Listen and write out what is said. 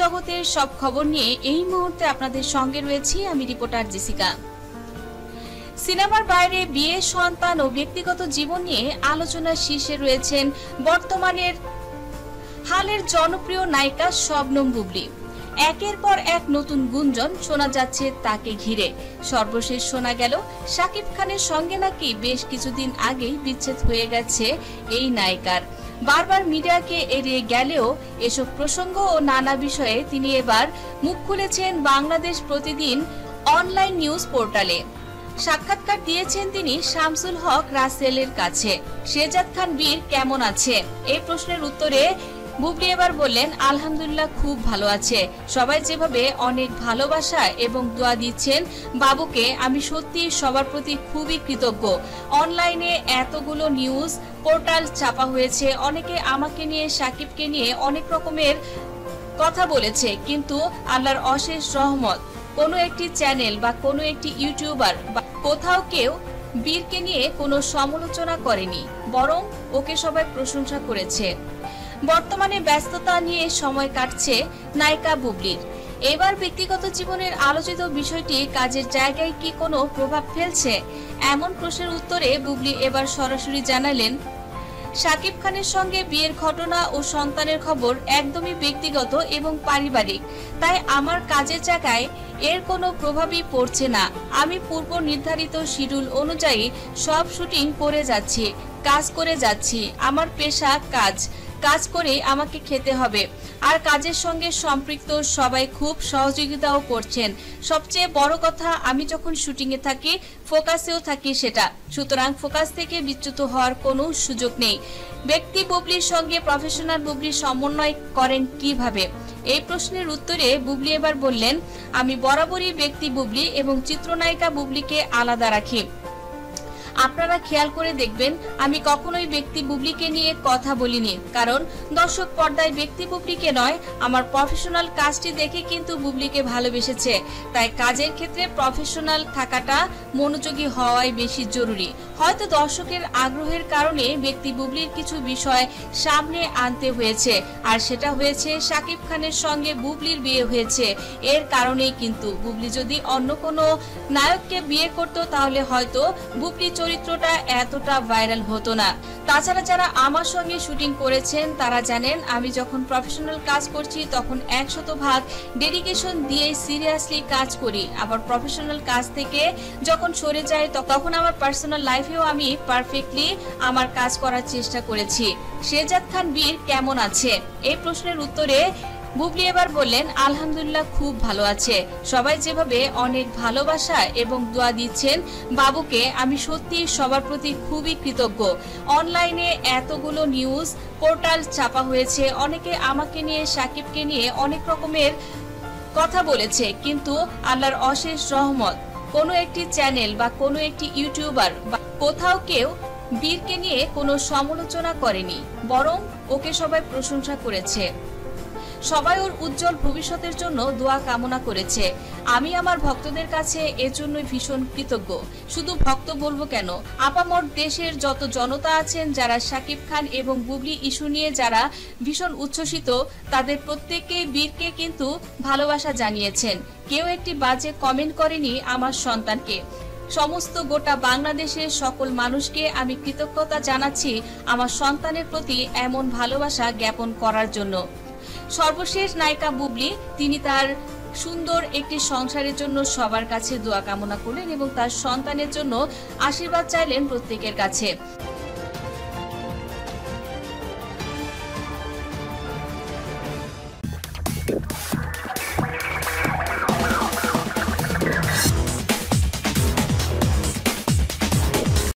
জগতের সব খবর নিয়ে এই মুহূর্তে আপনাদের সঙ্গে রয়েছি আমি রিপোর্টার জেসিকা। সিনেমার বাইরে বিয়ে, সন্তান ও ব্যক্তিগত জীবন নিয়ে আলোচনার শীর্ষে রয়েছেন বর্তমানের হালের জনপ্রিয় নায়িকা শবনম বুবলী। একের পর এক নতুন গুঞ্জন শোনা যাচ্ছে তাকে ঘিরে। সর্বশেষ শোনা গেল শাকিব খানের সঙ্গে নাকি বেশ কিছুদিন আগেই বিচ্ছেদ হয়ে গেছে এই নায়িকার। বারবার মিডিয়াকে এড়িয়ে গেলেও এসব প্রসঙ্গ ও নানা বিষয়ে তিনি এবার মুখ খুলেছেন বাংলাদেশ প্রতিদিন অনলাইন নিউজ পোর্টালে। সাক্ষাৎকার দিয়েছেন তিনি শামসুল হক রাসেলের কাছে। শেহজাদ খান বীর কেমন আছে এই প্রশ্নের উত্তরে বুবলী এবার বললেন, আলহামদুলিল্লাহ খুব ভালো আছে। সবাই যেভাবে অনেক ভালোবাসা এবং দোয়া দিচ্ছেন বাবুকে, আমি সত্যি সবার প্রতি খুবই কৃতজ্ঞ। অনলাইনে এতগুলো নিউজ পোর্টাল চাপা হয়েছে, অনেকে আমাকে নিয়ে, সাকিবকে নিয়ে অনেক রকমের কথা বলেছে, কিন্তু আল্লাহর অশেষ রহমত কোনো একটি চ্যানেল বা কোনো একটি ইউটিউবার বা কোথাও কেউ বীরকে নিয়ে কোনো সমালোচনা করেনি, বরং ওকে সবাই প্রশংসা করেছে। বর্তমানে ব্যস্ততা নিয়ে সময় কাটছে নায়িকা বুবলীর। এবার ব্যক্তিগত জীবনের আলোচিত বিষয়টি কাজের জায়গায় কি কোনো প্রভাব ফেলছে, এমন প্রশ্নের উত্তরে বুবলী এবার সরাসরি জানালেন, শাকিব খানের সঙ্গে বিয়ের ঘটনা ও সন্তানের খবর একদমই ব্যক্তিগত এবং পারিবারিক, তাই আমার কাজের জায়গায় এর কোনো প্রভাবই পড়ছে না। আমি পূর্ব নির্ধারিত শিডিউল অনুযায়ী সব শুটিং করে যাচ্ছি, কাজ করে যাচ্ছি। আমার পেশা কাজ করে আমাকে খেতে হবে, আর কাজের সঙ্গে সম্পৃক্ত সবাই খুব সহযোগিতাও করছেন। সবচেয়ে বড় কথা, আমি যখন শুটিংয়ে থাকি ফোকাসেও থাকি সেটা, সুতরাং ফোকাস থেকে বিচ্যুত হওয়ার কোনো সুযোগ নেই। ব্যক্তি বুবলীর সঙ্গে প্রফেশনাল বুবলীর সমন্বয় করেন কিভাবে, এই প্রশ্নের উত্তরে বুবলী এবার বললেন, আমি বরাবরই ব্যক্তি বুবলী এবং চিত্রনায়িকা বুবলীকে আলাদা রাখি। আপনারা খেয়াল করে দেখবেন আমি কখনোই ব্যক্তি বুবলীকে নিয়ে কথা বলিনি, কারণ দর্শক পর্দায় ব্যক্তি বুবলীকে নয়, আমার প্রফেশনাল কাজটি দেখে কিন্তু বুবলীকে ভালোবেসেছে। তাই কাজের ক্ষেত্রে প্রফেশনাল থাকাটা, মনোযোগী হওয়াই বেশি জরুরি। হয়তো দর্শকের আগ্রহের কারণে ব্যক্তি বুবলীর কিছু বিষয় সামনে আনতে হয়েছে, আর সেটা হয়েছে শাকিব খানের সঙ্গে বুবলীর বিয়ে হয়েছে। এর কারণেই কিন্তু বুবলী যদি অন্য কোনো নায়ককে বিয়ে করত তাহলে হয়তো বুবলী চরিত্রটা এতটা ভাইরাল হতো না। তাছাড়া যারা আমার সঙ্গে শুটিং করেছেন তারা জানেন, আমি যখন প্রফেশনাল কাজ করছি তখন 100% ডেডিকেশন দিয়ে সিরিয়াসলি কাজ করি। আবার প্রফেশনাল কাজ থেকে যখন সরে যাই তখন আমার পার্সোনাল লাইফেও আমি পারফেক্টলি আমার কাজ করার চেষ্টা করেছি। শেহজাদ খান বীর কেমন আছে এই প্রশ্নের উত্তরে বুবলী এবার বললেন, আলহামদুলিল্লাহ খুব ভালো আছে। সবাই যেভাবে অনেক ভালোবাসা এবং দোয়া দিচ্ছেন বাবুকে, আমি সত্যি সবার প্রতি খুবই কৃতজ্ঞ। অনলাইনে এতগুলো নিউজ পোর্টাল চাপা হয়েছে, অনেকে আমাকে নিয়ে, সাকিবকে নিয়ে অনেক রকমের কথা বলেছে, কিন্তু আল্লাহর অশেষ রহমত কোনো একটি চ্যানেল বা কোনো একটি ইউটিউবার বা কোথাও কেউ বীরকে নিয়ে কোনো সমালোচনা করেনি, বরং ওকে সবাই প্রশংসা করেছে। সবাই ওর উজ্জ্বল ভবিষ্যতের জন্য দোয়া কামনা করেছে। আমি আমার ভক্তদের কাছে এর জন্য ভীষণ কৃতজ্ঞ। শুধু ভক্ত বলবো কেন, আপামর দেশের যত জনতা আছেন যারা শাকিব খান এবং বুবলী ইস্যু নিয়ে যারা ভীষণ উচ্ছ্বসিত, তাদের প্রত্যেকেই বীরকে কিন্তু ভালোবাসা জানিয়েছেন। কেউ একটি বাজে কমেন্ট করেনি আমার সন্তানকে। সমস্ত গোটা বাংলাদেশের সকল মানুষকে আমি কৃতজ্ঞতা জানাচ্ছি আমার সন্তানের প্রতি এমন ভালোবাসা জ্ঞাপন করার জন্য। সর্বশেষ নায়িকা বুবলী তিনি তার সুন্দর একটি সংসারের জন্য সবার কাছে দোয়া কামনা করলেন এবং তার সন্তানের জন্য আশীর্বাদ চাইলেন প্রত্যেকের কাছে।